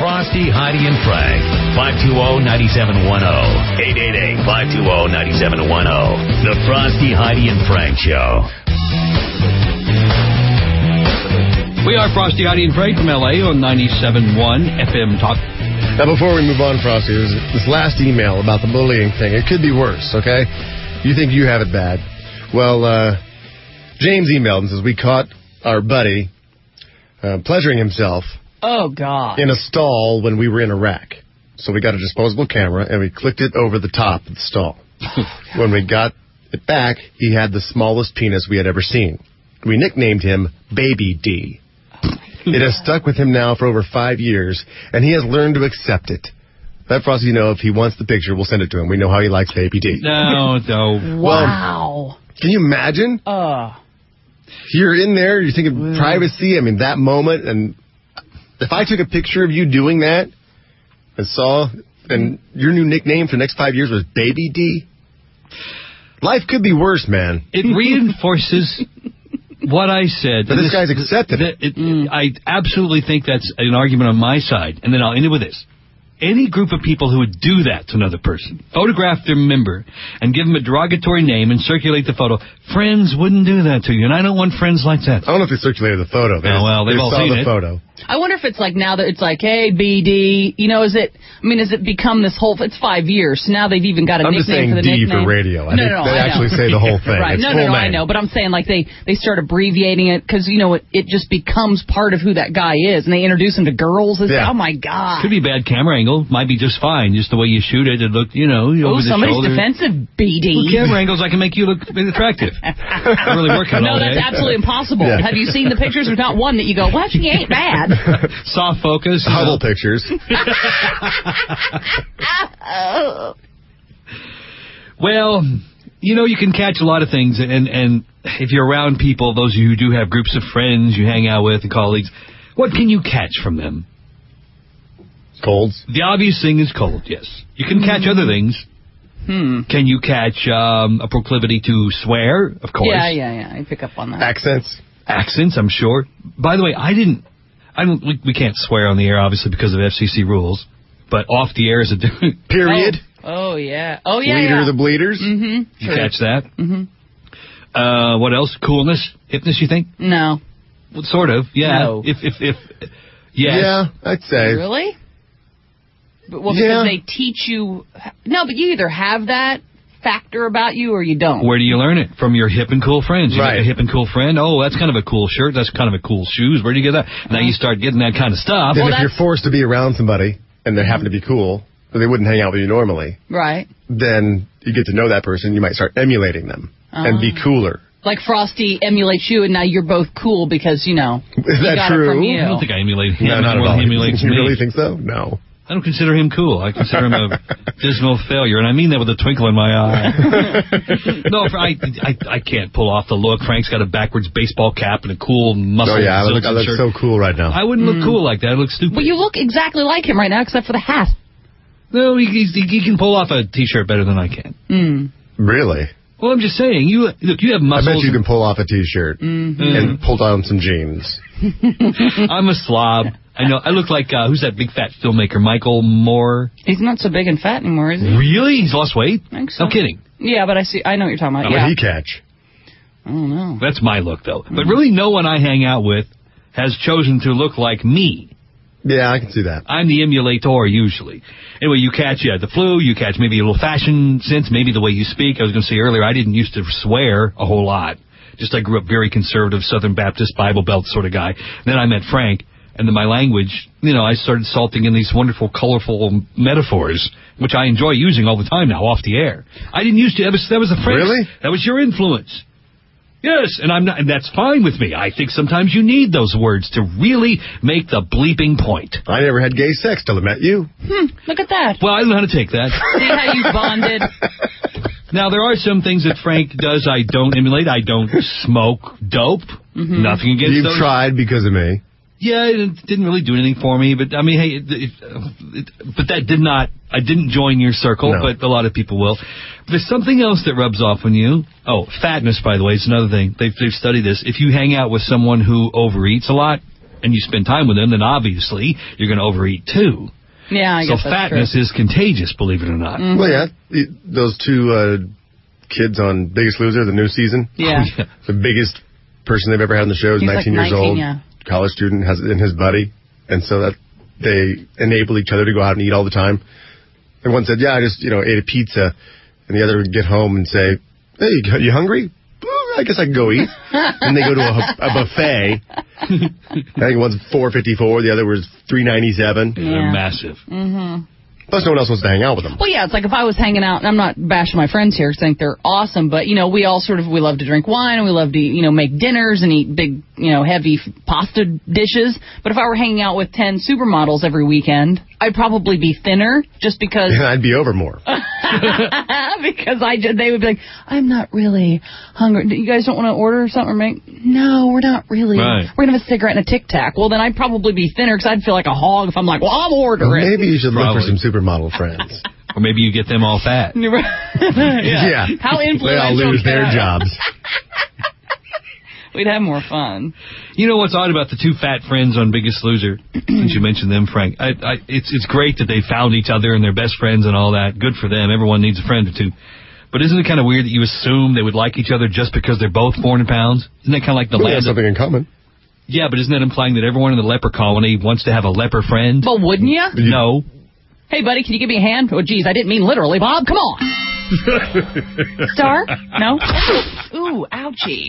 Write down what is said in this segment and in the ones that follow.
Frosty, Heidi, and Frank. 520-9710. 888-520-9710. The Frosty, Heidi, and Frank Show. We are Frosty, Heidi, and Frank from L.A. on 97.1 FM Talk. Now, before we move on, Frosty, there's this last email about the bullying thing. It could be worse, okay? You think you have it bad. Well, James emailed and says, we caught our buddy pleasuring himself in a stall when we were in Iraq. So we got a disposable camera, and we clicked it over the top of the stall. When we got it back, he had the smallest penis we had ever seen. We nicknamed him Baby D. It has stuck with him now for over 5 years, and he has learned to accept it. Let Frosty know if he wants the picture, we'll send it to him. We know how he likes Baby D. No. Wow. Can you imagine? You're in there, you're thinking privacy. I mean, that moment, and if I took a picture of you doing that and your new nickname for the next 5 years was Baby D, life could be worse, man. It reinforces what I said. But this guy's accepted it. I absolutely think that's an argument on my side. And then I'll end it with this. Any group of people who would do that to another person, photograph their member and give them a derogatory name and circulate the photo, friends wouldn't do that to you, and I don't want friends like that. I don't know if they circulated the photo. They've all seen the photo. I wonder if it's like now that it's like, hey, BD, has it become this whole, it's 5 years, so now they've even got a nickname for the nickname. I'm just saying D for radio. I think they actually say the whole thing. Right. It's No, name. I know, but I'm saying like they start abbreviating it because, it just becomes part of who that guy is, and they introduce him to girls. It's oh, my God. Could be a bad camera angle. Might be just fine. Just the way you shoot it. It looked, over the somebody's shoulder. Defensive, BD. Well, camera angles, I can make you look attractive. I'm really working all day. No, that's absolutely impossible. Yeah. Have you seen the pictures? There's not one that you go, well, she ain't bad. Soft focus. Hubble pictures. Well, you can catch a lot of things, and if you're around people, those of you who do have groups of friends you hang out with and colleagues, what can you catch from them? Colds. The obvious thing is cold, yes. You can catch other things. Can you catch a proclivity to swear? Of course. Yeah. I pick up on that. Accents, I'm sure. By the way, we can't swear on the air, obviously, because of FCC rules, but off the air is a different... Period. Oh, yeah. Leader the bleeders. Mm-hmm. You catch that? Mm-hmm. What else? Coolness? Hipness, you think? No. Well, sort of, yeah. No. Yes. Yeah, I'd say. Really? Because they teach you... No, but you either have that factor about you or you don't. Where do you learn it? From your hip and cool friends. You right. Got a hip and cool friend. Oh, that's kind of a cool shirt. That's kind of a cool shoes. Where do you get that? Now you start getting that kind of stuff. Then if you're forced to be around somebody and they happen to be cool, but they wouldn't hang out with you normally. Right. Then you get to know that person. You might start emulating them and be cooler. Like Frosty emulates you, and now you're both cool because, Is that true? It from you. I don't think I emulate him. No, not at all. He emulates you me. really think so? No. I don't consider him cool. I consider him a dismal failure, and I mean that with a twinkle in my eye. No, I can't pull off the look. Frank's got a backwards baseball cap and a cool muscle. Oh, yeah, I look so cool right now. I wouldn't look cool like that. I look stupid. Well, you look exactly like him right now, except for the hat. No, he can pull off a T-shirt better than I can. Really? Well, I'm just saying, you have muscles. I bet you can pull off a T-shirt and pull down some jeans. I'm a slob. I know. I look like, who's that big fat filmmaker, Michael Moore? He's not so big and fat anymore, is he? Really? He's lost weight? I think so. No kidding. Yeah, but I know what you're talking about. How about he catch? I don't know. That's my look, though. But really, no one I hang out with has chosen to look like me. Yeah, I can see that. I'm the emulator, usually. Anyway, you catch the flu, you catch maybe a little fashion sense, maybe the way you speak. I was going to say earlier, I didn't used to swear a whole lot. Just I grew up very conservative, Southern Baptist, Bible Belt sort of guy. Then I met Frank, and then my language, I started salting in these wonderful, colorful metaphors, which I enjoy using all the time now, off the air. I didn't used to. That was the Frank. Really? That was your influence. Yes, and I'm not, and that's fine with me. I think sometimes you need those words to really make the bleeping point. I never had gay sex till I met you. Look at that. Well, I don't know how to take that. See how you bonded. Now, there are some things that Frank does I don't emulate. I don't smoke dope. Nothing against those. You've tried because of me. Yeah, it didn't really do anything for me, but I mean, hey, but that did not, I didn't join your circle, but a lot of people will. There's something else that rubs off on you. Oh, fatness, by the way, is another thing. They've studied this. If you hang out with someone who overeats a lot, and you spend time with them, then obviously you're going to overeat too. Yeah, I guess so that's fatness true. is contagious, believe it or not. Mm-hmm. Well, yeah, those two kids on Biggest Loser, the new season. Yeah. The biggest person they've ever had on the show is He's 19 like years old, yeah. college student, has and his buddy, and so that they enable each other to go out and eat all the time. And one said, "Yeah, I just ate a pizza," and the other would get home and say, "Hey, you hungry? I guess I can go eat." And they go to a buffet. I think one's $4.54, the other was $3.97. They're massive. Mm-hmm. Plus, no one else wants to hang out with them. Well, yeah, it's like if I was hanging out, and I'm not bashing my friends here, 'cause I think they're awesome, but, we all we love to drink wine, and we love to, make dinners and eat big, heavy pasta dishes. But if I were hanging out with 10 supermodels every weekend, I'd probably be thinner, just because... I'd be over more. Because they would be like, I'm not really hungry. You guys don't want to order something or make... No, we're not really. Right. We're going to have a cigarette and a Tic Tac. Well, then I'd probably be thinner, because I'd feel like a hog if I'm like, well, I'm ordering. Well, maybe you should look for Probably. some supermodel friends. Or maybe you get them all fat. Yeah. How influential They all lose their can I- jobs. We'd have more fun. You know what's odd about the two fat friends on Biggest Loser? Since you mentioned them, Frank. It's great that they found each other and they're best friends and all that. Good for them. Everyone needs a friend or two. But isn't it kind of weird that you assume they would like each other just because they're both 400 pounds? Isn't that kind of like the We have land? something in common. Yeah, but isn't that implying that everyone in the leper colony wants to have a leper friend? But wouldn't you? No. Hey, buddy, can you give me a hand? Oh, geez, I didn't mean literally, Bob. Come on. Star? No? Ooh, ouchie.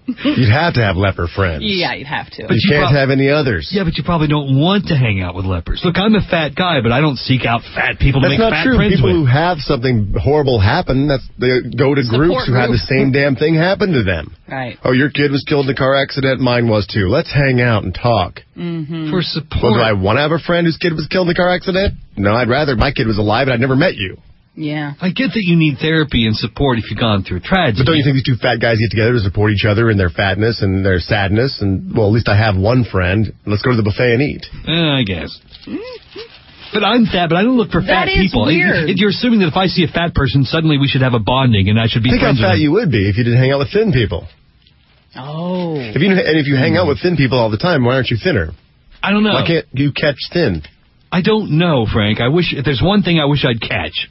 You'd have to have leper friends. Yeah, you'd have to. But you can't have any others. Yeah, but you probably don't want to hang out with lepers. Look, I'm a fat guy, but I don't seek out fat people to That's make not fat true. friends People with. who have something horrible happen, they go to groups who have the same damn thing happen to them. Right. Oh, your kid was killed in a car accident. Mine was too. Let's hang out and talk. Mm-hmm. For support. Well, do I want to have a friend whose kid was killed in a car accident? No, I'd rather my kid was alive and I'd never met you. Yeah. I get that you need therapy and support if you've gone through a tragedy. But don't you think these two fat guys get together to support each other in their fatness and their sadness? And, well, at least I have one friend. Let's go to the buffet and eat. I guess. But I'm fat, but I don't look for fat That is people. weird. You're assuming that if I see a fat person, suddenly we should have a bonding and I should be Think how friends with fat them. you would be if you didn't hang out with thin people. Oh. If you hang out with thin people all the time, why aren't you thinner? I don't know. Why can't you catch thin? I don't know, Frank. If there's one thing I wish I'd catch,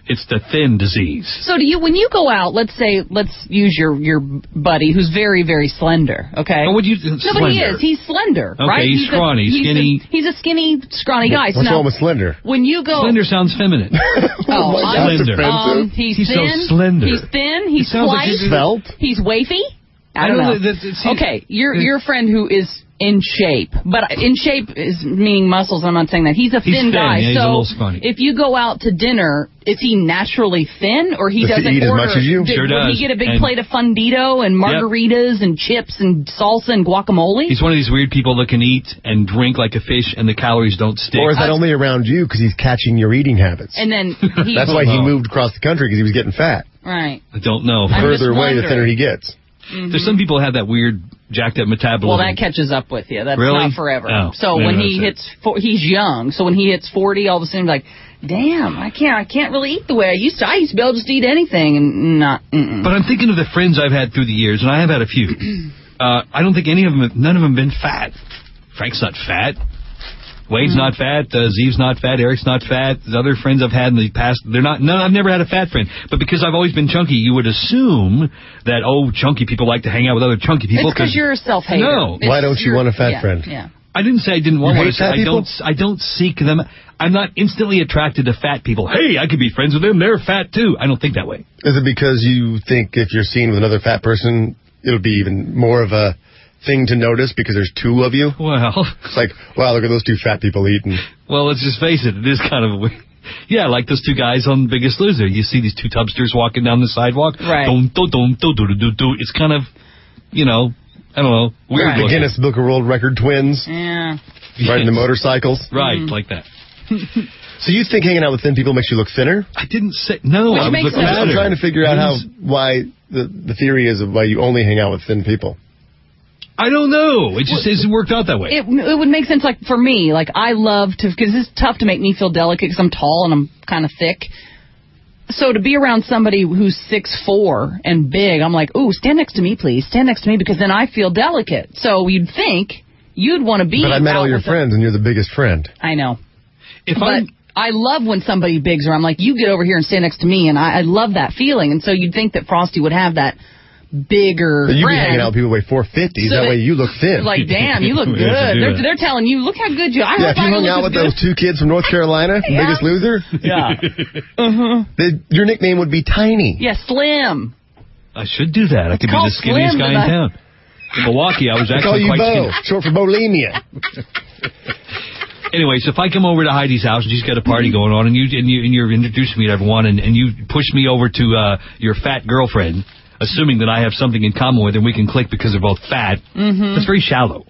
it's the thin disease. So when you go out, let's use your buddy who's very, very slender, okay? Oh, would you? No, but he is. He's slender, Okay, right? he's scrawny, skinny. He's a skinny, scrawny guy. What's wrong with slender? When you go... Slender sounds feminine. Oh, that's slender. offensive. He's He's thin. so slender. He's thin. He's sounds like slight. he's Svelte? He's wafy. I don't know. Okay, your friend who is in shape, but in shape is meaning muscles. I'm not saying that he's a thin guy. Yeah, he's so a little scrawny. if you go out to dinner, is he naturally thin, or he Does he doesn't eat as order? much as you? Sure Would does. he get a big And- plate of fundito and margaritas and chips and salsa and guacamole? He's one of these weird people that can eat and drink like a fish and the calories don't stick. Or is that only around you because he's catching your eating habits? And then he, That's why he Well. moved across the country because he was getting fat. right. I don't know. I'm just Further away, the wondering. thinner he gets. There's some people who have that weird jacked up metabolism. Well, that catches up with you. That's Really? not forever. Oh, so maybe when he that's hits, he's young. So when he hits 40, all of a sudden, like, damn, I can't really eat the way I used to. I used to be able to just eat anything and not. But I'm thinking of the friends I've had through the years, and I have had a few. I don't think none of them have been fat. Frank's not fat. Wade's not fat. Zeev's not fat. Eric's not fat. The other friends I've had in the past, they're not. No, I've never had a fat friend. But because I've always been chunky, you would assume that chunky people like to hang out with other chunky people. It's because you're a self-hater. No. Why don't you want a fat friend? Yeah. I didn't say I didn't want You one. hate fat people? I don't seek them. I'm not instantly attracted to fat people. Hey, I could be friends with them. They're fat too. I don't think that way. Is it because you think if you're seen with another fat person, it'll be even more of a thing to notice because there's two of you? Well, It's like, wow, look at those two fat people eating. well, let's just face it. It is kind of weird. Yeah, like those two guys on Biggest Loser. You see these two tubsters walking down the sidewalk. Right. It's kind of, I don't know, weird Right. The looking. Guinness Book of World Record twins Yeah. riding the motorcycles. Right, like that. So you think hanging out with thin people makes you look thinner? I didn't say no. Which I was makes looking sense. at I'm her. trying to figure out why the theory is of why you only hang out with thin people. I don't know. It just isn't worked out that way. It would make sense, like, for me, like, I love to, because it's tough to make me feel delicate because I'm tall and I'm kind of thick. So to be around somebody who's 6'4" and big, I'm like, ooh, stand next to me, please. Stand next to me, because then I feel delicate. So you'd think You'd want to be. But I met out all your with friends, and you're the biggest friend. I know. But I love when somebody bigs her. I'm like, you get over here and stand next to me, and I love that feeling. And so you'd think that Frosty would have that bigger You'd be friend. hanging out with people weigh 450s. So that way you look thin. Like, damn, you look good. They're telling you, look how good you are. Yeah, if you hung out with those two kids from North Carolina, Biggest Loser, your nickname would be Tiny. Yeah, Slim. I should do that. I could be Call the skinniest Slim guy in town. In Milwaukee, I was They call actually you quite Bo, skinny. short for bulimia. Anyway, so if I come over to Heidi's house and she's got a party going on, and you're introducing me to everyone, and you push me over to your fat girlfriend, assuming that I have something in common with her, and we can click because they're both fat, that's very shallow.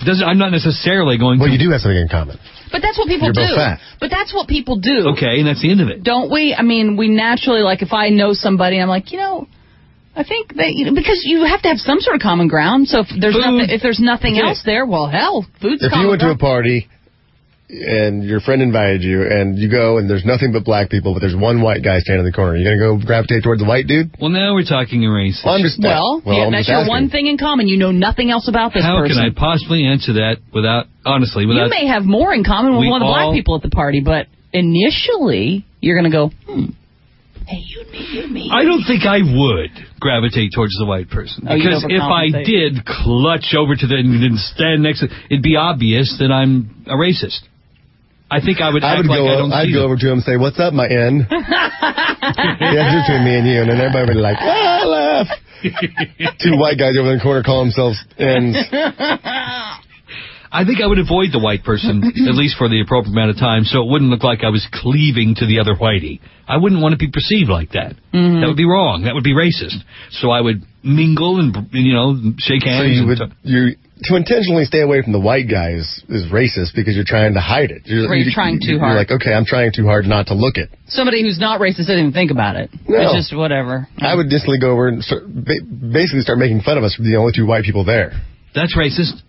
I'm not necessarily going to... Well, you do have something in common. But that's what people You're do. both fat. But that's what people do. Okay, and that's the end of it. Don't we? I mean, we naturally, like, if I know somebody, I'm like, I think that, because you have to have some sort of common ground. So if there's nothing else there, well, hell, food's If common you went to a ground. party and your friend invited you, and you go and there's nothing but black people, but there's one white guy standing in the corner, you gonna go gravitate towards the white dude? Well, now we're talking race. Well, I'm just I'm that's just your asking. one thing in common. You know nothing else about this How person. can I possibly answer that without... You may have more in common with one of the black people at the party, but initially you're going to go, hey, you and me. I don't think I would gravitate towards the white person. Because if I did clutch over to them and stand next to it'd be obvious that I'm a racist. I think I would act like I don't see I'd go over to him and say, what's up, my N? Yeah, just between me and you. And then everybody would be like, laugh. Two white guys over in the corner call themselves N's. I think I would avoid the white person, at least for the appropriate amount of time, so it wouldn't look like I was cleaving to the other whitey. I wouldn't want to be perceived like that. Mm-hmm. That would be wrong. That would be racist. So I would mingle and shake hands. To intentionally stay away from the white guy is racist because you're trying to hide it. You're trying too hard. You're like, okay, I'm trying too hard not to look it. Somebody who's not racist doesn't even think about it. No. It's just whatever. I would instantly go over and basically start making fun of us for the only two white people there. That's racist.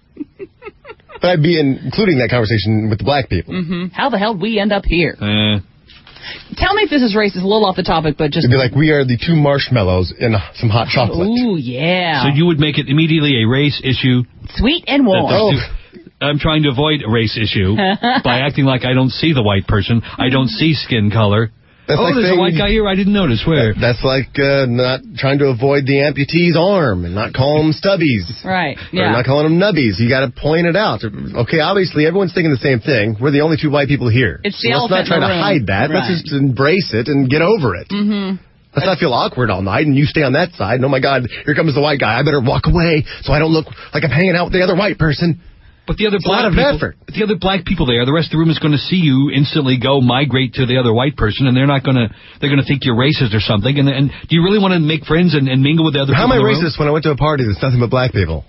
But I'd be including that conversation with the black people. Mm-hmm. How the hell did we end up here? Tell me if this is racist, a little off the topic, but just... It'd be like, we are the two marshmallows in some hot chocolate. Ooh, yeah. So you would make it immediately a race issue. Sweet and warm. I'm trying to avoid a race issue by acting like I don't see the white person. I don't see skin color. That's like there's a white guy here I didn't notice. Where? That's like not trying to avoid the amputee's arm and not calling them stubbies. Right, Or not calling them nubbies. You got to point it out. Okay, obviously everyone's thinking the same thing. We're the only two white people here. It's the let's not try to hide that. Right. Let's just embrace it and get over it. Mm-hmm. Let's not feel awkward all night and you stay on that side. And, oh, my God, here comes the white guy. I better walk away so I don't look like I'm hanging out with the other white person. But the other black people there, the rest of the room is going to see you instantly go migrate to the other white person, and they're going to think you're racist or something. And do you really want to make friends and mingle with the other people? How am I racist when I went to a party that's nothing but black people?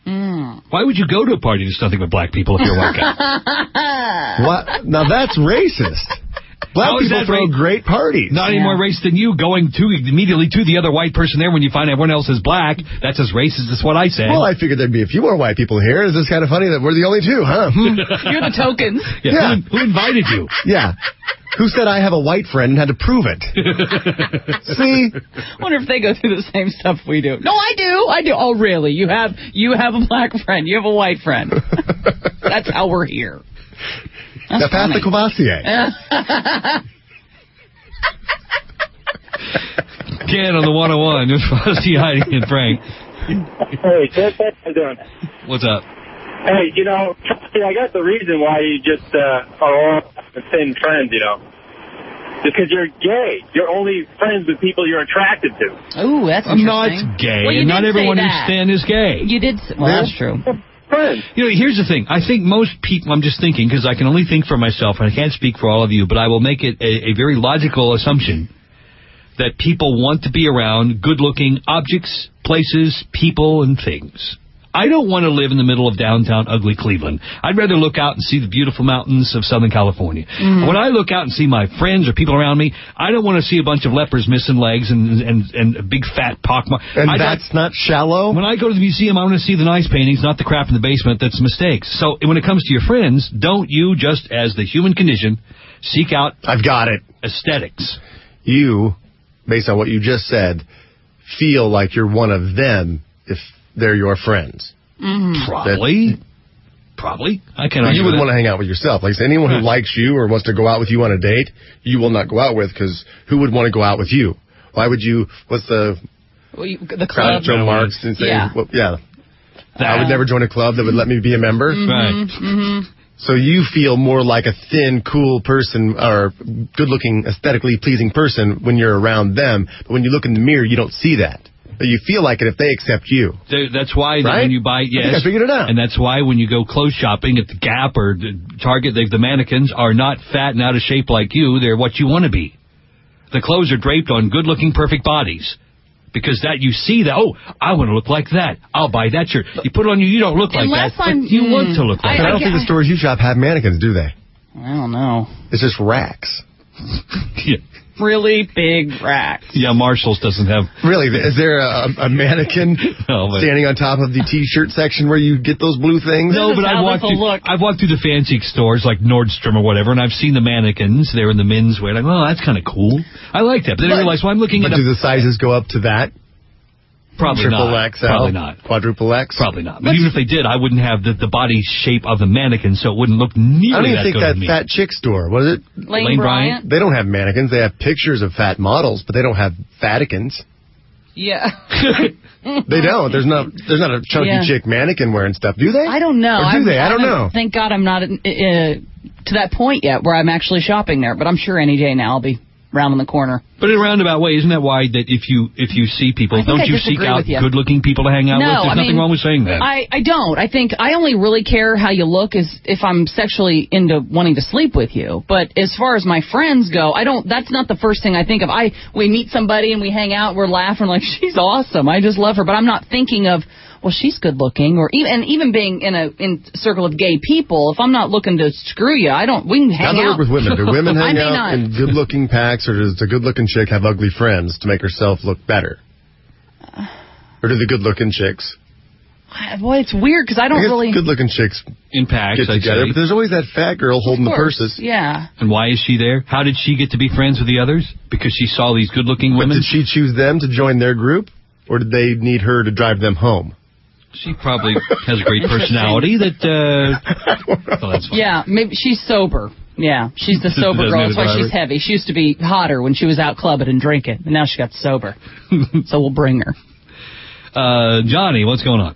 Why would you go to a party that's nothing but black people if you're a white guy? What? Now that's racist. Black people throw great parties. Not any more racist than you going immediately to the other white person there when you find everyone else is black. That's as racist as what I say. Well, I figured there'd be a few more white people here. Is this kind of funny that we're the only two, huh? You're the tokens. Yeah. Who invited you? Yeah. Who said I have a white friend and had to prove it? See? Wonder if they go through the same stuff we do. No, I do. Oh, really? You have a black friend. You have a white friend. That's how we're here. Now pass the Courvoisier. Ken on the 101 with Frosty, Heidi, and Frank. Hey, Ted, how you doing? What's up? Hey, I got the reason why you just are all thin friends, Because you're gay. You're only friends with people you're attracted to. Ooh, that's I'm interesting. not gay. Well, not everyone in Stan is gay. You did. Well, that's true. Friends. Here's the thing. I think most people, I'm just thinking, because I can only think for myself, and I can't speak for all of you, but I will make it a very logical assumption that people want to be around good-looking objects, places, people, and things. I don't want to live in the middle of downtown ugly Cleveland. I'd rather look out and see the beautiful mountains of Southern California. Mm-hmm. When I look out and see my friends or people around me, I don't want to see a bunch of lepers missing legs and a big fat pockmark. And that's not shallow? When I go to the museum, I want to see the nice paintings, not the crap in the basement that's mistakes. So when it comes to your friends, don't you, just as the human condition, seek out I've got it. Aesthetics. You, based on what you just said, feel like you're one of them if they're your friends. Probably. I can't. You wouldn't want to hang out with yourself. Like anyone who likes you or wants to go out with you on a date, you will not go out with because who would want to go out with you? Why would you? What's the club? Joe Marks and say, Yeah. Well, I would never join a club that would let me be a member. Right. So you feel more like a thin, cool person or good-looking, aesthetically pleasing person when you're around them. But when you look in the mirror, you don't see that. But you feel like it if they accept you. That's why when you buy, I think I figured it out. And that's why when you go clothes shopping at the Gap or the Target, the mannequins are not fat and out of shape like you. They're what you want to be. The clothes are draped on good-looking, perfect bodies. Because that you see that, I want to look like that. I'll buy that shirt. You put it on you don't look like that. But you want to look like that. I don't think the stores you shop have mannequins, do they? I don't know. It's just racks. Really big racks. Yeah, Marshall's doesn't have. Really? Is there a mannequin standing on top of the T-shirt section where you get those blue things? No, but I've walked through the fancy stores like Nordstrom or whatever, and I've seen the mannequins. They're in the men's wear. Like, that's kind of cool. I like that. But then I realize, I'm looking at. But do the sizes go up to that? Probably Triple not. XL? Probably not. Quadruple X? Probably not. But even if they did, I wouldn't have the body shape of the mannequin, so it wouldn't look nearly that good. I don't even think that fat chick store, what is it? Lane Bryant? They don't have mannequins. They have pictures of fat models, but they don't have fatikins. Yeah. They don't. There's not a chunky chick mannequin wearing stuff, do they? I don't know. Or do they? I don't know. Thank God I'm not to that point yet where I'm actually shopping there, but I'm sure any day now I'll be rounding the corner. But in a roundabout way, isn't that why that if you see people, don't you seek out good-looking people to hang out with? There's nothing wrong with saying that. I don't. I think I only really care how you look is if I'm sexually into wanting to sleep with you. But as far as my friends go, I don't. That's not the first thing I think of. We meet somebody and we hang out, we're laughing like she's awesome. I just love her, but I'm not thinking of, well, she's good looking, or even being in a circle of gay people. If I'm not looking to screw you, we can hang out. How does it work with women? Do women hang out in good-looking packs, or does the good-looking chick have ugly friends to make herself look better? Or do the good-looking chicks? Boy, it's weird because I don't really. Good-looking chicks in packs get together, but there's always that fat girl holding the purses. Yeah. And why is she there? How did she get to be friends with the others? Because she saw these good-looking women. But did she choose them to join their group, or did they need her to drive them home? She probably has a great personality that, that's fine. Yeah, maybe she's sober. Yeah, she's the sober girl. That's why she's heavy. She used to be hotter when she was out clubbing and drinking, and now she got sober. So we'll bring her. Johnny, what's going on?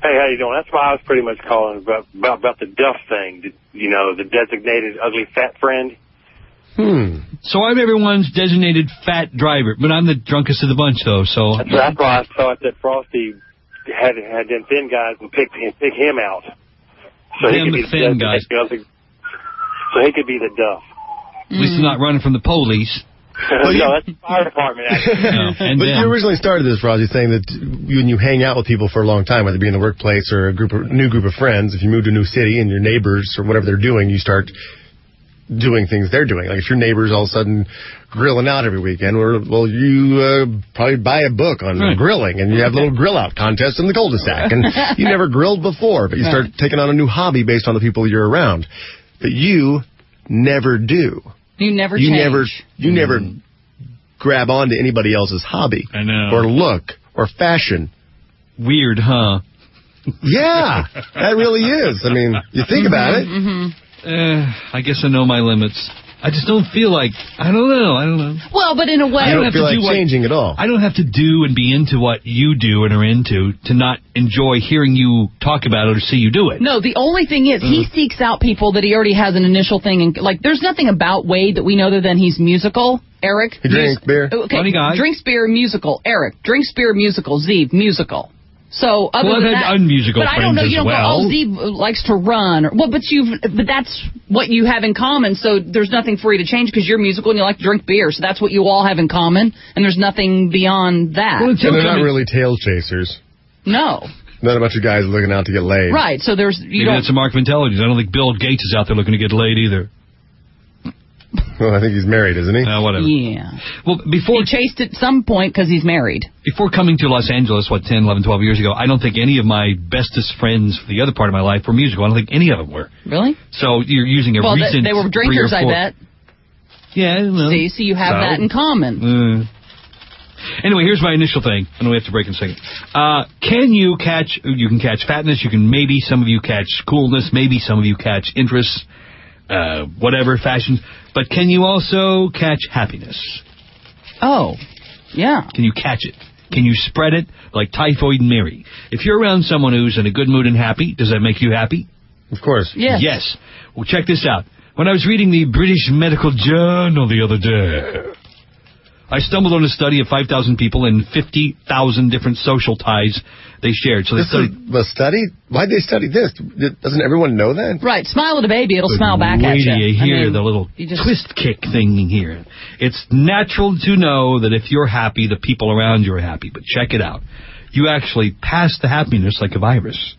Hey, how you doing? That's why I was pretty much calling about the Duff thing. The designated ugly fat friend. So I'm everyone's designated fat driver, but I'm the drunkest of the bunch, though. So that's why I thought that Frosty had them thin guys and pick him out. So he could be the thin guys. So he could be the Duff. At least he's not running from the police. No, that's the fire department, actually. But you originally started this, Frosty, saying that when you hang out with people for a long time, whether it be in the workplace or a new group of friends, if you move to a new city and your neighbors or whatever they're doing, you start doing things they're doing. Like if your neighbor's all of a sudden grilling out every weekend, you probably buy a book on grilling, and you have little grill out contests in the cul-de-sac, and you never grilled before, but you start taking on a new hobby based on the people you're around. But you never do. You never change. You never grab onto anybody else's hobby. I know. Or look or fashion. Weird, huh? Yeah, that really is. I mean, you think about it. I guess I know my limits. I just don't feel like, I don't know. Well, but in a way, I don't feel like changing at all. I don't have to do and be into what you do and are into to not enjoy hearing you talk about it or see you do it. No, the only thing is he seeks out people that he already has an initial thing. And like, there's nothing about Wade that we know other than he's musical. Eric. He drinks beer. Okay. Funny guy. Drinks beer, musical. Eric. Drinks beer, musical. Zeev, musical. So other than that, unmusical but I don't know. friends You don't as well. go, Zeev likes to run, but that's what you have in common. So there's nothing for you to change because you're musical and you like to drink beer. So that's what you all have in common, and there's nothing beyond that. Well, and they're not really tail chasers. No. Not a bunch of guys looking out to get laid. Right. So Maybe that's a mark of intelligence. I don't think Bill Gates is out there looking to get laid either. Well, I think he's married, isn't he? Whatever. Yeah. Well, he chased at some point because he's married. Before coming to Los Angeles, 10, 11, 12 years ago, I don't think any of my bestest friends for the other part of my life were musical. I don't think any of them were. Really? So you're using a recent... they were drinkers, I bet. Yeah, I don't know. See, so you have that in common. Anyway, here's my initial thing. I know we have to break in a second. You can catch fatness, maybe some of you catch coolness, maybe some of you catch interests, whatever, fashions, but can you also catch happiness? Oh, yeah. Can you catch it? Can you spread it like typhoid Mary? If you're around someone who's in a good mood and happy, does that make you happy? Of course. Yes. Yes. Well, check this out. When I was reading the British Medical Journal the other day, I stumbled on a study of 5,000 people and 50,000 different social ties they shared. So they studied a study? Why'd they study this? Doesn't everyone know that? Right. Smile at a baby, it'll smile back at you. You hear the little twist kick thing here. It's natural to know that if you're happy, the people around you are happy. But check it out. You actually pass the happiness like a virus.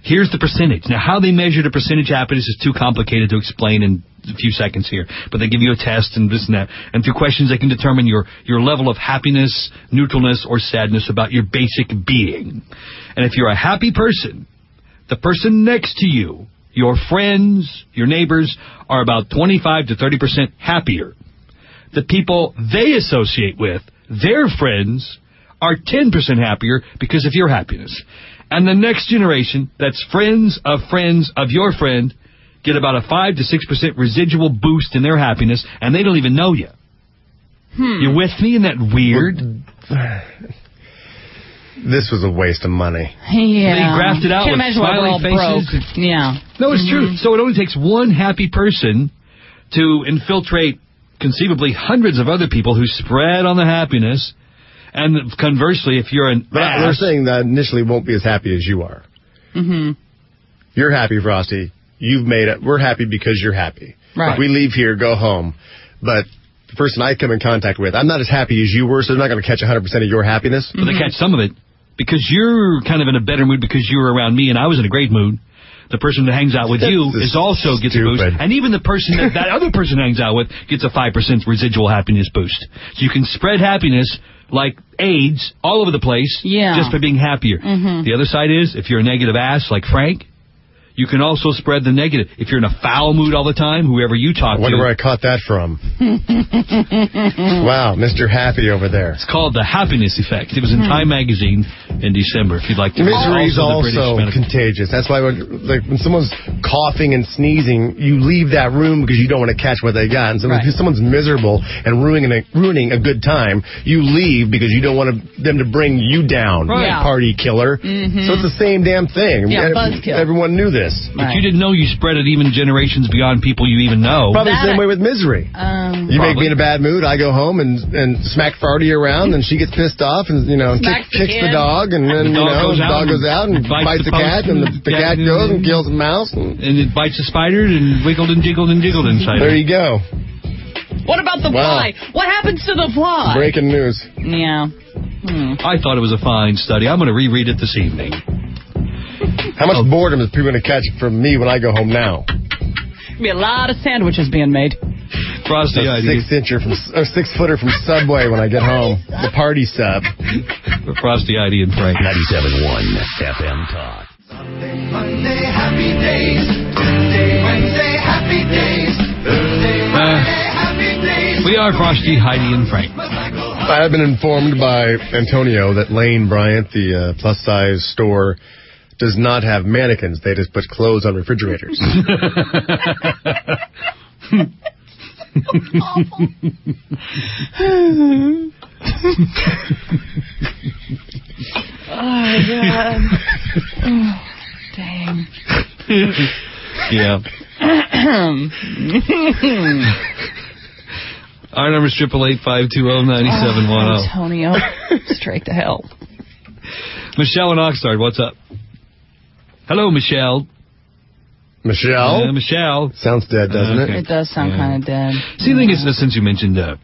Here's the percentage. Now, how they measure the percentage happiness is too complicated to explain in a few seconds here. But they give you a test and this and that. And through questions, they can determine your level of happiness, neutralness, or sadness about your basic being. And if you're a happy person, the person next to you, your friends, your neighbors, are about 25 to 30% happier. The people they associate with, their friends, are 10% happier because of your happiness. And the next generation, that's friends of your friend, get about a 5 to 6% residual boost in their happiness, and they don't even know you. You with me? Isn't that weird? This was a waste of money. Yeah. They grafted out with smiling faces. Broke. Yeah. No, it's true. So it only takes one happy person to infiltrate conceivably hundreds of other people who spread on the happiness. And conversely, if you're an ass... They're saying that initially won't be as happy as you are. Mm-hmm. You're happy, Frosty. You've made it. We're happy because you're happy. Right. We leave here, go home. But the person I come in contact with, I'm not as happy as you were, so they're not going to catch 100% of your happiness. But they catch some of it because you're kind of in a better mood because you were around me and I was in a great mood. The person that hangs out with you gets a boost. And even the person that other person hangs out with gets a 5% residual happiness boost. So you can spread happiness like AIDS all over the place just by being happier. The other side is, if you're a negative ass like Frank, you can also spread the negative. If you're in a foul mood all the time, whoever you talk to... I wonder where I caught that from. Wow, Mr. Happy over there. It's called the Happiness Effect. It was in Time Magazine in December, if you'd like to... Misery is also contagious. That's why when someone's coughing and sneezing, you leave that room because you don't want to catch what they got. And so if someone's miserable and ruining a good time, you leave because you don't want them to bring you down, party killer. So it's the same damn thing. Yeah, buzzkill. Everyone knew this. But you didn't know you spread it even generations beyond people you even know. Probably the same way with misery. You make me in a bad mood, I go home and smack Farty around, and she gets pissed off and, kicks the dog, and then, the dog goes out and bites the cat, and the cat goes and kills the mouse. And it bites the spider and wiggled and jiggled and jiggled inside. There you go. What about the fly? What happens to the fly? Breaking news. Yeah. I thought it was a fine study. I'm going to reread it this evening. How much boredom is people going to catch from me when I go home now? There'll be a lot of sandwiches being made. Frosty Heidi. 6-footer from Subway when I get home. The party sub. Frosty Heidi and Frank. 97.1 FM Talk. Sunday, Monday, happy days. Tuesday, Wednesday, happy days. Thursday, Friday, happy days. We are Frosty, Heidi, and Frank. I have been informed by Antonio that Lane Bryant, the plus-size store, does not have mannequins. They just put clothes on refrigerators. Oh, God. Oh, dang. Yeah. Our number is 888-520-9710. Antonio, straight to hell. Michelle in Oxnard, what's up? Hello, Michelle. Michelle? Michelle. Sounds dead, doesn't it? It does sound kind of dead. See, the thing is, since you mentioned that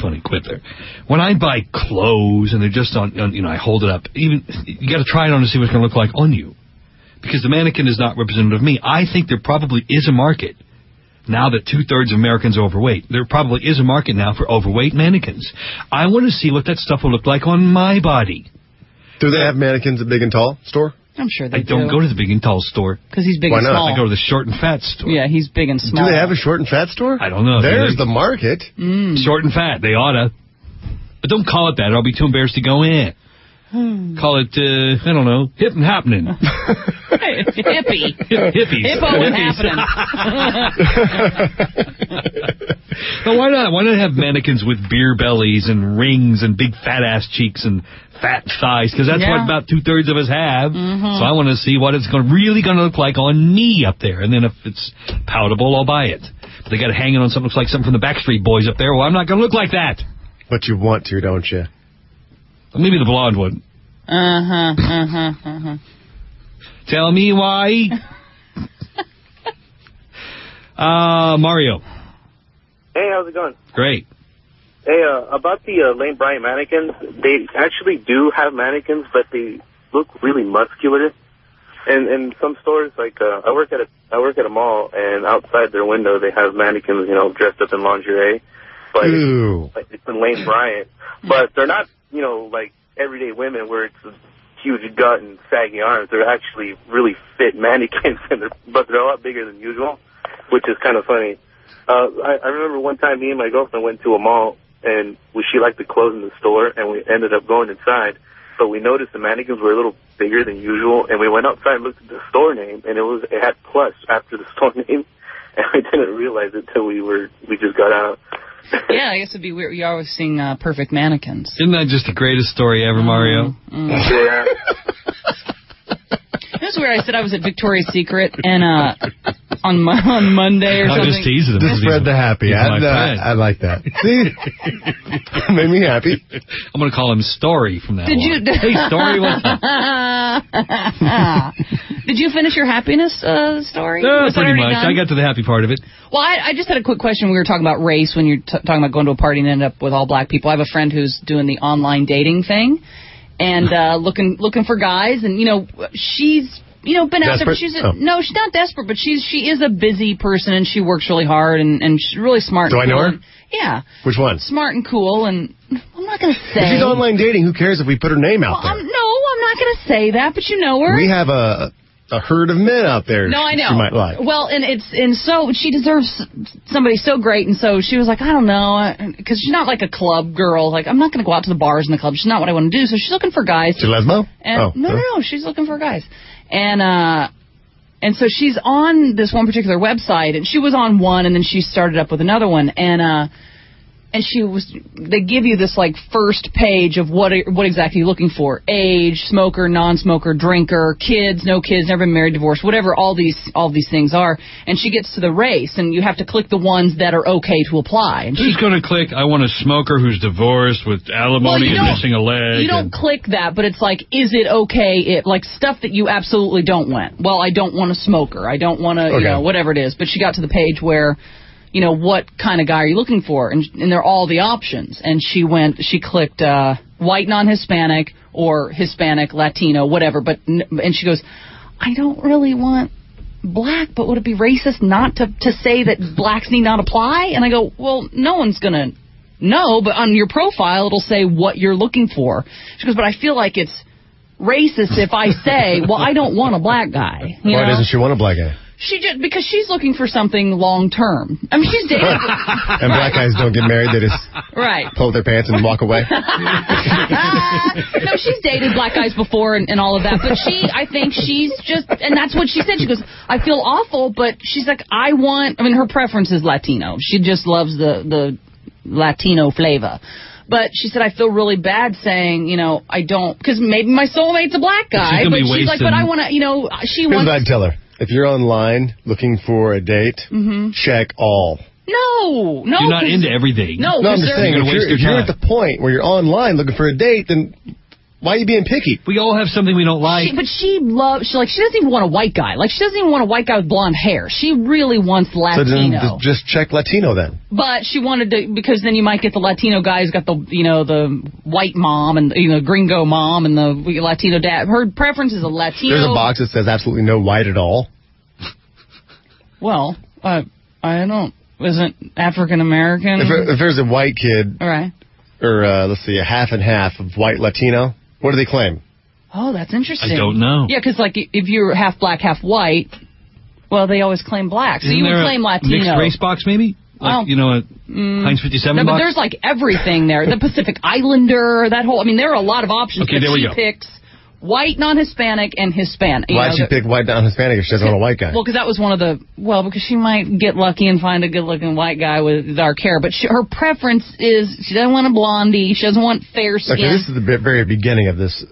funny quip there, when I buy clothes and they're just on I hold it up, you got to try it on to see what it's going to look like on you. Because the mannequin is not representative of me. I think there probably is a market. Now that 2/3 of Americans are overweight, there probably is a market now for overweight mannequins. I want to see what that stuff will look like on my body. Do they have mannequins at Big and Tall store? I'm sure they do. I don't go to the Big and Tall store. Because he's big Why and not? small. I go to the Short and Fat store. Yeah, he's big and small. Do they have a Short and Fat store? I don't know. There's the market. Short and Fat. They oughta. But don't call it that. I'll be too embarrassed to go in. Call it, I don't know, hip and happening. Hippie. Hippies. Hippo and happening. But why not? Why not have mannequins with beer bellies and rings and big fat ass cheeks and fat thighs? Because that's what about 2/3 of us have. So I want to see what it's really going to look like on me up there. And then if it's palatable, I'll buy it. But they got to hang it on something that looks like something from the Backstreet Boys up there. Well, I'm not going to look like that. But you want to, don't you? Maybe the blonde one. Tell me why. Mario. Hey, how's it going? Great. Hey, about the Lane Bryant mannequins, they actually do have mannequins, but they look really muscular. And in some stores, like I work at a mall, and outside their window they have mannequins, dressed up in lingerie. But it's in Lane Bryant, but they're not, like everyday women where it's a huge gut and saggy arms. They're actually really fit mannequins, but they're a lot bigger than usual, which is kind of funny. I remember one time me and my girlfriend went to a mall, and she liked the clothes in the store, and we ended up going inside, but we noticed the mannequins were a little bigger than usual, and we went outside and looked at the store name, and it had plus after the store name, and we didn't realize it till we just got out. Yeah, I guess it'd be weird. You're always seeing perfect mannequins. Isn't that just the greatest story ever, Mario? Yeah. It was weird. I said I was at Victoria's Secret and on Monday or something. Just tease it. Just spread the happy. I like that. See? Made me happy. I'm going to call him Story from that. Hey, Story, what's up? Did you finish your happiness story? Pretty much. Done? I got to the happy part of it. Well, I just had a quick question. We were talking about race when you're talking about going to a party and end up with all black people. I have a friend who's doing the online dating thing and looking for guys, and she's been out there. But no, she's not desperate, but she is a busy person and she works really hard and she's really smart. Do I know her? Yeah. Which one? Smart and cool, and I'm not going to say. If she's online dating, who cares if we put her name out there? No, I'm not going to say that, but you know her. We have a herd of men out there. No, I know. She might like. Well, so she deserves somebody so great, and so she was like, I don't know, because she's not like a club girl. Like, I'm not going to go out to the bars and the clubs. She's not what I want to do. So she's looking for guys. She lesbo? And, no, she's looking for guys. And so she's on this one particular website, and she was on one, and then she started up with another one, and they give you this like first page of what exactly you're looking for: age, smoker, non-smoker, drinker, kids, no kids, never been married, divorced, whatever all these things are. And she gets to the race, and you have to click the ones that are okay to apply. And she's going to click, I want a smoker who's divorced with alimony and missing a leg. You don't click that, but it's like, is it okay? Like stuff that you absolutely don't want. Well, I don't want a smoker. I don't want to, whatever it is. But she got to the page where, what kind of guy are you looking for? And they're all the options. And she clicked white non-Hispanic or Hispanic, Latino, whatever. And she goes, I don't really want black, but would it be racist not to say that blacks need not apply? And I go, well, no one's going to know, but on your profile it'll say what you're looking for. She goes, but I feel like it's racist if I say, well, I don't want a black guy. Why doesn't she want a black guy? Because she's looking for something long term. I mean, she's dating. And black guys don't get married; they just pull their pants and walk away. No, she's dated black guys before and all of that. But I think she's just, and that's what she said. She goes, I feel awful, but she's like, her preference is Latino. She just loves the Latino flavor. But she said, I feel really bad saying, I don't, because maybe my soulmate's a black guy. But she's like, but I want to, she wants. Here's what I'd tell her. If you're online looking for a date, check all. No. You're not into everything. No, I'm just saying, if you're at the point where you're online looking for a date, then why are you being picky? We all have something we don't like. She doesn't even want a white guy. Like, she doesn't even want a white guy with blonde hair. She really wants Latino. So then just check Latino then. But she wanted to, because then you might get the Latino guy who's got the, the white mom and, gringo mom and the Latino dad. Her preference is a Latino. There's a box that says absolutely no white at all. Well, I don't. Isn't African American? If there's a white kid, all right, or let's see, a half and half of white Latino, what do they claim? Oh, that's interesting. I don't know. Yeah, because like if you're half black, half white, well, they always claim black, so you would claim Latino. Mixed race box, maybe? Like, Heinz 57 No, but box? there's like everything there. The Pacific Islander, that whole, there are a lot of options. Okay, but there we she go. picks white, non-Hispanic, and Hispanic. Why'd she pick white non-Hispanic if she doesn't want a white guy? Well, because that was one of the, because she might get lucky and find a good-looking white guy with dark hair. But her preference is she doesn't want a blondie. She doesn't want fair skin. Okay, this is the very beginning of this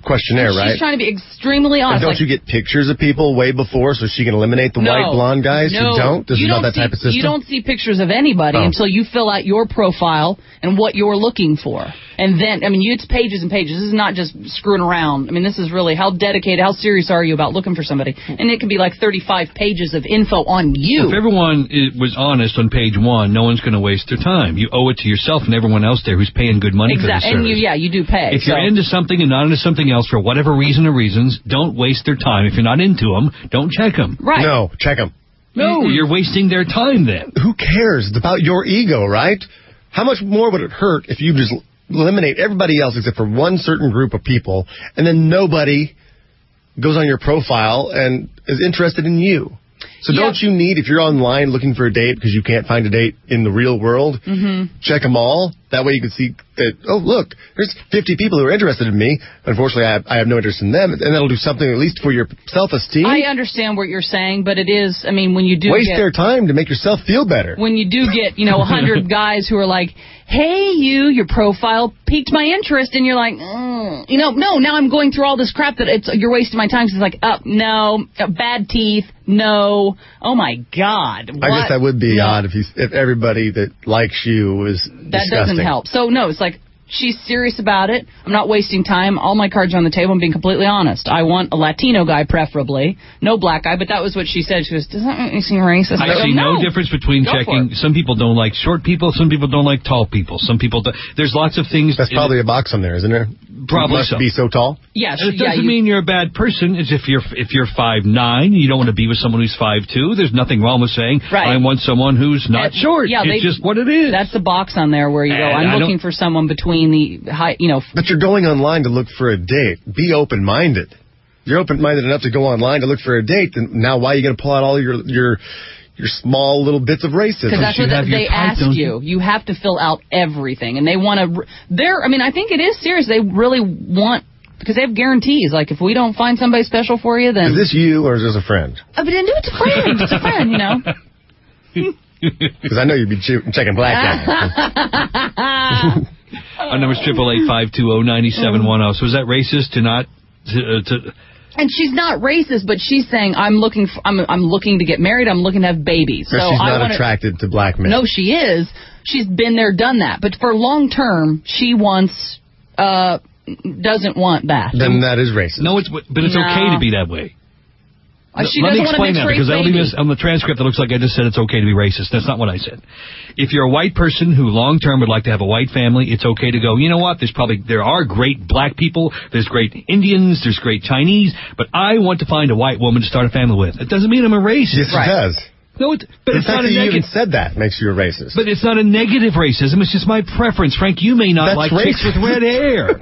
questionnaire, right? She's trying to be extremely honest. And don't you get pictures of people way before so she can eliminate the white blonde guys who don't? This is not that type of system? You don't see pictures of anybody until you fill out your profile and what you're looking for. And then, it's pages and pages. This is not just screwing around. This is really how dedicated, how serious are you about looking for somebody. And it could be like 35 pages of info on you. If everyone was honest on page 1, no one's going to waste their time. You owe it to yourself and everyone else there who's paying good money for this service. And you do pay. If you're into something and not into something else for whatever reason or reasons, don't waste their time. If you're not into them, don't check them. Right. No, check them. No, you're wasting their time then. Who cares? It's about your ego, right? How much more would it hurt if you just eliminate everybody else except for one certain group of people, and then nobody goes on your profile and is interested in you? So don't you need, if you're online looking for a date because you can't find a date in the real world, check them all? That way you can see that, oh, look, there's 50 people who are interested in me. Unfortunately, I have no interest in them. And that'll do something at least for your self-esteem. I understand what you're saying, but it is, when you do waste their time to make yourself feel better. When you do get, 100 guys who are like, hey, your profile piqued my interest, and you're like, no, now I'm going through all this crap that you're wasting my time. So it's like, no, bad teeth, no. Oh, my God. What? I guess that would be odd if everybody that likes you was that doesn't help. So, no, it's like, she's serious about it. I'm not wasting time. All my cards are on the table. I'm being completely honest. I want a Latino guy, preferably. No black guy, but that was what she said. She goes, does that make me seem racist? I see no difference between checking. Some people don't like short people. Some people don't like tall people. Some people don't. There's lots of things. That's probably a box on there, isn't there? Probably you must be so tall. Yes. It doesn't mean you're a bad person. It's if you're 5'9", you don't want to be with someone who's 5'2". There's nothing wrong with saying, I want someone who's not short. Yeah, it's just what it is. That's the box on there where you go, I'm looking for someone between the high, But you're going online to look for a date. Be open-minded. You're open-minded enough to go online to look for a date, and now why are you going to pull out all your small little bits of racism? Because that's what they ask you. You have to fill out everything, and they want to. I think it is serious. They really want, because they have guarantees. Like, if we don't find somebody special for you, then is this you or is this a friend? But then it's a friend. It's a friend. Because I know you'd be checking black guys. Our number's 888-520-9710. So is that racist to not to? And she's not racist, but she's saying I'm looking to get married. I'm looking to have babies. So she's not attracted to black men. No, she is. She's been there, done that. But for long term, she wants doesn't want that. Then that is racist. No, it's okay to be that way. She Let me doesn't explain want to that, because baby. on the transcript it looks like I just said it's okay to be racist. That's not what I said. If you're a white person who long term would like to have a white family, it's okay to go, you know what, there are great black people, there's great Indians, there's great Chinese, but I want to find a white woman to start a family with. It doesn't mean I'm a racist. Yes, it does. No, but it's not a You even negative. said that makes you a racist. But it's not a negative racism. It's just my preference. Frank, you may not like chicks with red hair.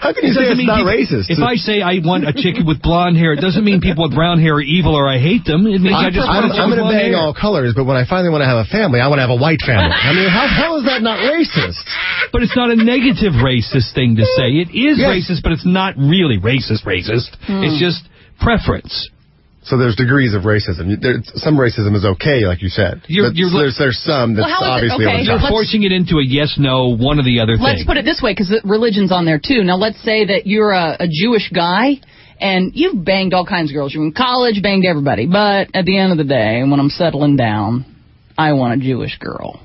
How can you say it's not racist? If I say I want a chick with blonde hair, it doesn't mean people with brown hair are evil or I hate them. It means I just want a chick with blonde hair. I'm going to bang all colors, but when I finally want to have a family, I want to have a white family. How is that not racist? But it's not a negative racist thing to say. It is racist, but it's not really racist. It's just preference. So there's degrees of racism. Some racism is okay, like you said. There's some that's obviously over the top. You're forcing it into a yes, no, one or the other thing. Let's put it this way, because religion's on there too. Now, let's say that you're a Jewish guy, and you've banged all kinds of girls. You're in college, banged everybody. But at the end of the day, when I'm settling down, I want a Jewish girl.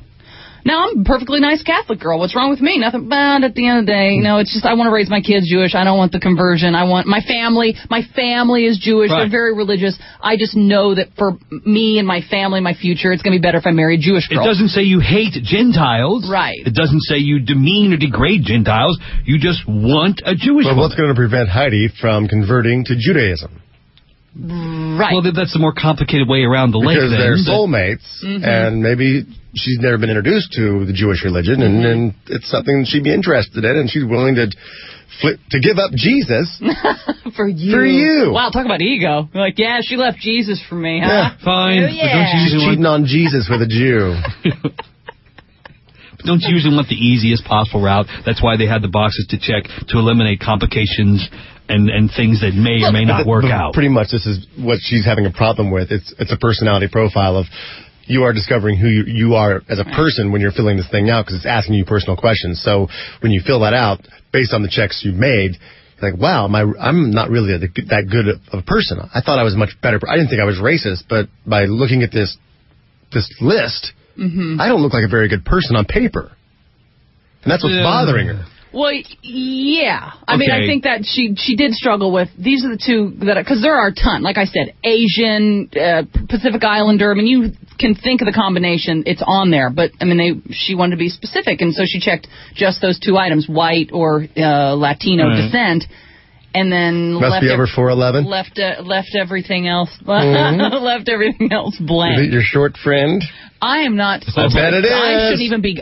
Now, I'm a perfectly nice Catholic girl. What's wrong with me? Nothing bad. At the end of the day, it's just I want to raise my kids Jewish. I don't want the conversion. I want my family. My family is Jewish. Right. They're very religious. I just know that for me and my family, my future, it's going to be better if I marry a Jewish girl. It doesn't say you hate Gentiles. Right. It doesn't say you demean or degrade Gentiles. You just want a Jewish woman. What's going to prevent Heidi from converting to Judaism? Right. Well, that's the more complicated way around the link. Because then. they're soulmates, and maybe she's never been introduced to the Jewish religion, and it's something she'd be interested in, and she's willing to give up Jesus for you. For you. Wow, talk about ego. You're like, yeah, she left Jesus for me, huh? Yeah, fine. Oh, But yeah. don't you usually She's cheating on Jesus with a Jew. Don't you usually want the easiest possible route? That's why they had the boxes to check to eliminate complications and things that may or may not work But out. Pretty much, this is what she's having a problem with. It's a personality profile of you are discovering who you are as a person when you're filling this thing out, because it's asking you personal questions. So when you fill that out, based on the checks you've made, you're like, wow, I'm not really that good of a person. I thought I was much better. I didn't think I was racist, but by looking at this list, I don't look like a very good person on paper. And that's what's bothering her. Well, yeah. I mean, I think that she did struggle with, these are the two that, because there are a ton. Like I said, Asian, Pacific Islander. I mean, you can think of the combination. It's on there. But, I mean, she wanted to be specific. And so she checked just those two items, white or Latino descent. And then Must be over 4'11". Left everything else. Left everything else blank. Is it your short friend? I am not. I bet it is.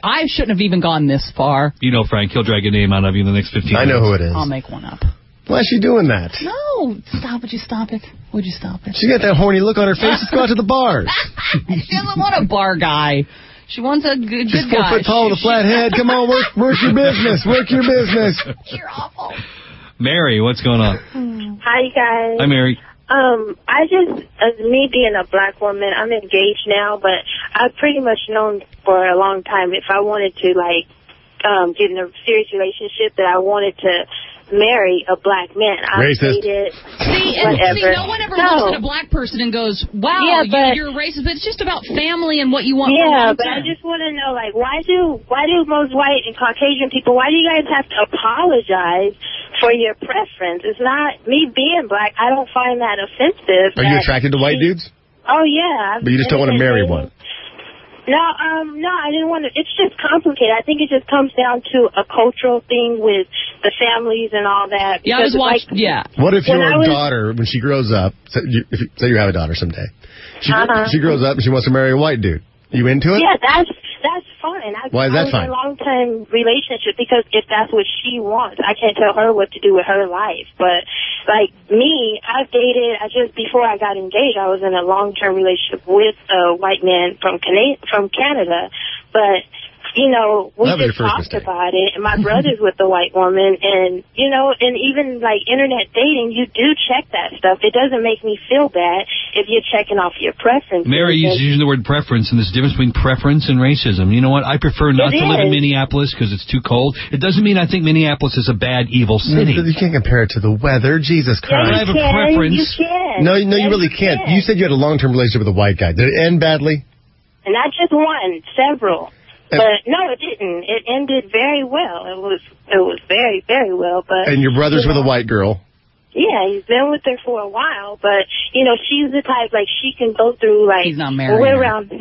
I shouldn't have even gone this far. You know, Frank, he'll drag a name out of you in the next 15 minutes. I know who it is. I'll make one up. Why is she doing that? No, stop. Would you stop it? Would you stop it? She got that horny look on her face. Let's go out to the bars. She doesn't want a bar guy. She wants a good She's guy. 4 foot tall with a flat head. Come on, work your business. Work your business. You're awful. Mary, what's going on? Hi, guys. Hi, Mary. I just, as me being a black woman, I'm engaged now, but I've pretty much known for a long time if I wanted to, like, get in a serious relationship, that I wanted to marry a black man. Racist. See, no one ever looks at a black person and goes, wow, you're a racist. But it's just about family and what you want. Yeah, but I just want to know, like, why do most white and Caucasian people, why do you guys have to apologize for your preference? It's not, me being black, I don't find that offensive. Are you attracted to white dudes? Oh, yeah. But you just don't want to marry one. No, I didn't want to. It's just complicated. I think it just comes down to a cultural thing with the families and all that. Yeah, I was watching. Yeah. What if your daughter, when she grows up, say you have a daughter someday, she grows up and she wants to marry a white dude? You into it? Yeah, that's fine. Why is that fine? I was in a long-term relationship because if that's what she wants, I can't tell her what to do with her life. But, like, me, I've dated, before I got engaged, I was in a long-term relationship with a white man from Canada. But, you know, we just talked about it, and my brother's with a white woman, and, you know, and even, like, internet dating, you do check that stuff. It doesn't make me feel bad if you're checking off your preferences. Mary, you're using the word preference, and there's a difference between preference and racism. You know what? I prefer not to live in Minneapolis because it's too cold. It doesn't mean I think Minneapolis is a bad, evil city. You can't compare it to the weather. Jesus Christ. Yeah, I have a preference. You can. No, you really can't. You said you had a long-term relationship with a white guy. Did it end badly? And not just one, several. But no, it didn't. It ended very well. It was very, very well. But and your brother's with a white girl. Yeah, he's been with her for a while. But you know, she's the type, like, she can go through, like, he's not married. Around.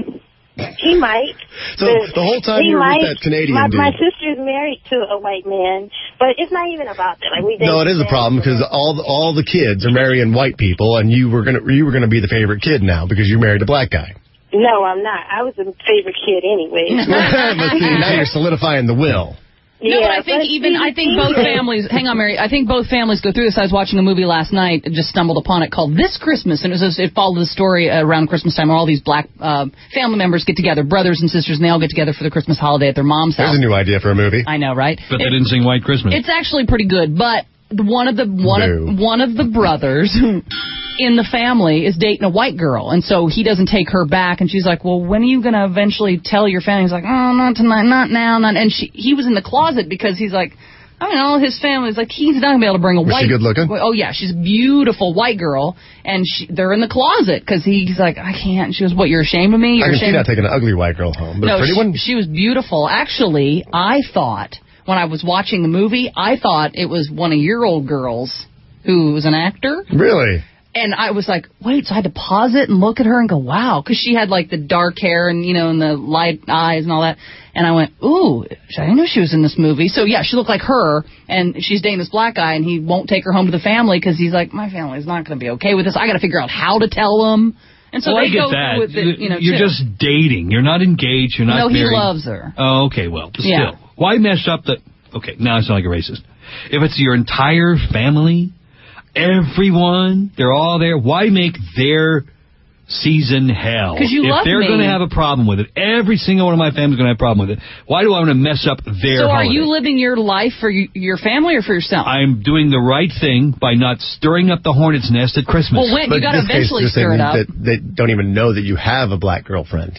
He might. So the whole time you were with that Canadian dude. My sister's married to a white man, but it's not even about that. Like, no, it is a problem because all the kids are marrying white people, and you were gonna be the favorite kid now because you married a black guy. No, I'm not. I was a favorite kid anyway. But see, now you're solidifying the will. No, but I think both families, hang on, Mary, I think both families go through this. I was watching a movie last night, just stumbled upon it, called This Christmas, and it followed the story around Christmas time where all these black family members get together, brothers and sisters, and they all get together for the Christmas holiday at their mom's house. There's a new idea for a movie. I know, right? But they didn't sing White Christmas. It's actually pretty good, but one of the brothers in the family is dating a white girl, and so he doesn't take her back, and she's like, well, when are you going to eventually tell your family? He's like, oh, not tonight, not now, not. And he was in the closet because he's like, I mean, all his family's like, he's not going to be able to bring a white. Was she good looking? Oh, yeah, she's a beautiful white girl, and they're in the closet because he's like, I can't. She goes, what, you're ashamed of me? I can see not taking an ugly white girl home, but a pretty one? She was beautiful. Actually, I thought, when I was watching the movie, I thought it was one of your old girls who was an actor. Really? And I was like, wait, so I had to pause it and look at her and go, wow, because she had like the dark hair and, and the light eyes and all that. And I went, ooh, I didn't know she was in this movie. So, yeah, she looked like her, and she's dating this black guy, and he won't take her home to the family because he's like, my family's not going to be okay with this. I got to figure out how to tell them. And so they go through with it, You're too. just dating. You're not engaged. You're not married. No, he loves her. Oh, okay, well, still. Why mess up the... Okay, now I sound like a racist. If it's your entire family, everyone, they're all there, why make their season hell? Because you love me. If they're going to have a problem with it, every single one of my family's going to have a problem with it. Why do I want to mess up their So are holiday? you living your life for your family or for yourself? I'm doing the right thing by not stirring up the hornet's nest at Christmas. Well, you got to eventually stir it up. That they don't even know that you have a black girlfriend.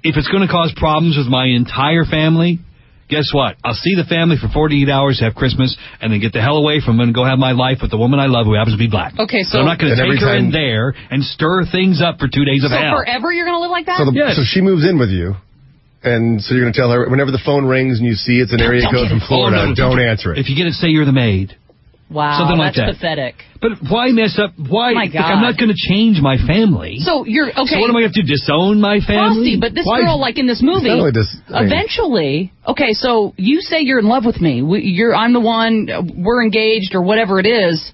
If it's going to cause problems with my entire family, guess what? I'll see the family for 48 hours, have Christmas, and then get the hell away from them and go have my life with the woman I love who happens to be black. Okay, so I'm not going to take her in there and stir things up for 2 days of hell. So forever you're going to live like that? So she moves in with you, and so you're going to tell her, whenever the phone rings and you see it's an area code from Florida, don't answer it. If you get it, say you're the maid. Wow, something like that's that. pathetic. But why mess up? Why? Oh my God. Look, I'm not going to change my family. So you're okay. So what am I going to do? Disown my family? Frosty, but this girl, like in this movie, eventually. Okay, so you say you're in love with me. I'm the one. We're engaged or whatever it is.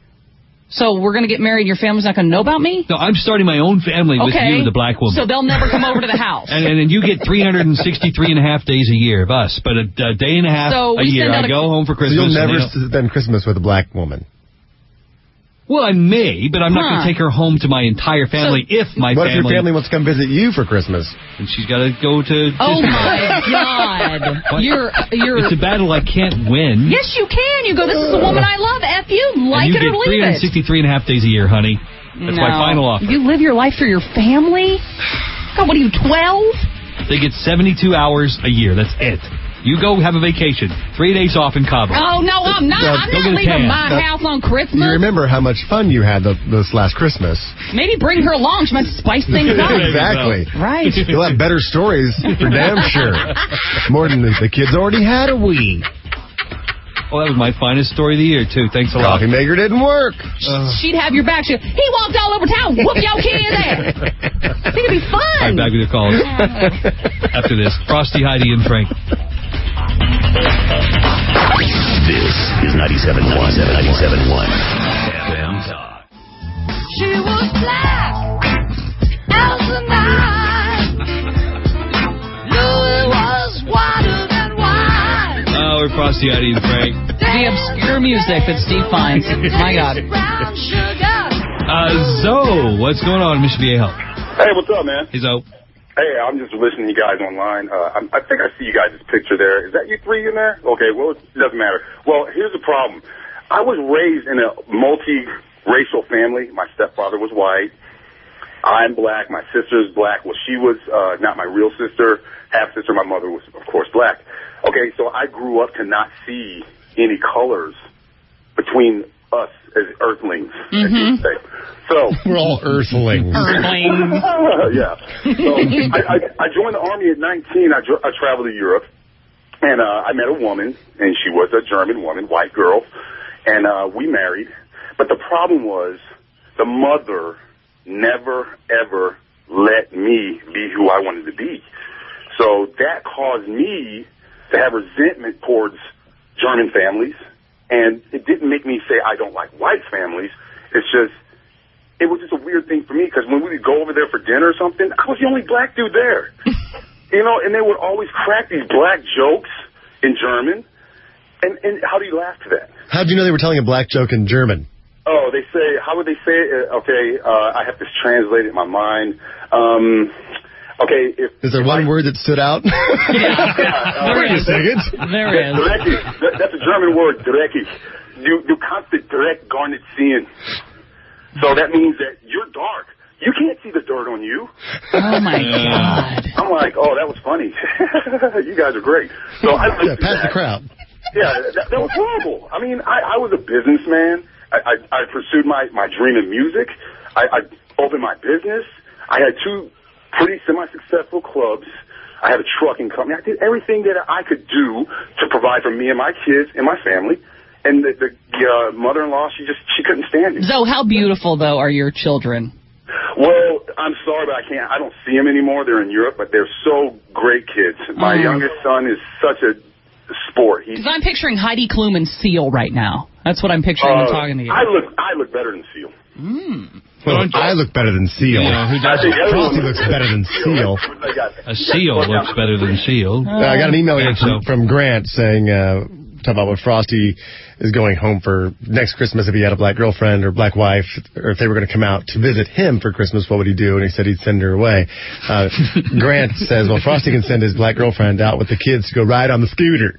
So we're going to get married and your family's not going to know about me? No, I'm starting my own family with you, the black woman. So they'll never come over to the house. and then you get 363 and a half days a year of us. But a day and a half a year, I go home for Christmas. So you'll never spend Christmas with a black woman? Well, I may, but I'm not going to take her home to my entire family if my family... What if your family wants to come visit you for Christmas? And she's got to go to Disney. Oh, my God. You're... It's a battle I can't win. Yes, you can. You go, this is the woman I love. F you. Like it or leave it. You get 363 and a half days a year, honey. That's my final offer. You live your life for your family? God, what are you, 12? They get 72 hours a year. That's it. You go have a vacation. 3 days off in Cabo. Oh, no, I'm not. I'm not leaving my house on Christmas. You remember how much fun you had this last Christmas. Maybe bring her along. She might spice things up. Exactly. Right. You'll have better stories, for damn sure. More than the kids already had a Wii. Oh, that was my finest story of the year, too. Thanks a lot. Coffee maker didn't work. She'd have your back. He walked all over town. Whoop your kid there. I think it'd be fun. All right, back with your calls. After this, Frosty, Heidi, and Frank. This is 97.1 FM Talk. She was black as the night. Louis was whiter than white. Oh, we're Frosty, Heidi, and Frank. The obscure music that Steve finds. My God. Zoe, what's going on, Mr. Viejo? Hey, what's up, man? Hey, Zoe. Hey, I'm just listening to you guys online. I think I see you guys' picture there. Is that you three in there? Okay, well, it doesn't matter. Well, here's the problem. I was raised in a multi-racial family. My stepfather was white. I'm black. My sister's black. Well, she was not my real sister, half-sister. My mother was, of course, black. Okay, so I grew up to not see any colors between us as earthlings, as you would say. So we're all earthlings. Yeah. So I joined the Army at 19. I traveled to Europe, and I met a woman, and she was a German woman, white girl, and we married. But the problem was the mother never, ever let me be who I wanted to be. So that caused me to have resentment towards German families, and it didn't make me say I don't like white families. It was just a weird thing for me, because when we would go over there for dinner or something, I was the only black dude there. And they would always crack these black jokes in German. And how do you laugh to that? How did you know they were telling a black joke in German? Oh, they say, how would they say it? Okay, I have to translate it in my mind. Okay, is there one word that stood out? Wait a second. There is. That's a German word, dreckig. Du kannst the Dreck gar nicht sehen. So that means that you're dark. You can't see the dirt on you. Oh, my God. I'm like, oh, that was funny. You guys are great. So I pass the crowd. Yeah, that was horrible. I mean, I was a businessman. I pursued my dream in music. I opened my business. I had 2 pretty semi-successful clubs. I had a trucking company. I did everything that I could do to provide for me and my kids and my family. And the mother-in-law, she couldn't stand him. So how beautiful, though, are your children? Well, I'm sorry, but I don't see them anymore. They're in Europe, but they're so great kids. My youngest son is such a sport. Because I'm picturing Heidi Klum and Seal right now. That's what I'm picturing when talking to you. I look better than Seal. Well, I look better than Seal. Yeah, who doesn't? Frosty looks better than Seal. A seal looks better than Seal. I got an email here from Grant saying, talk about what Frosty is going home for next Christmas if he had a black girlfriend or black wife, or if they were going to come out to visit him for Christmas, what would he do? And he said he'd send her away. Grant says, well, Frosty can send his black girlfriend out with the kids to go ride on the scooter.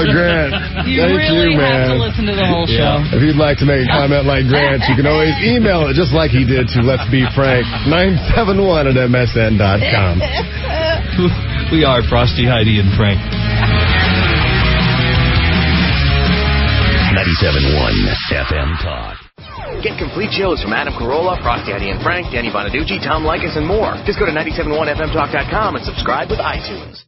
Grant. You Thank really you, have man. to listen to the whole show. If you'd like to make a comment like Grant, you can always email it just like he did to Let's Be Frank 971 at msn.com. We are Frosty, Heidi, and Frank. 97.1 FM Talk. Get complete shows from Adam Carolla, Frosty, Heidi, and Frank, Danny Bonaducci, Tom Likas, and more. Just go to 971fmtalk.com and subscribe with iTunes.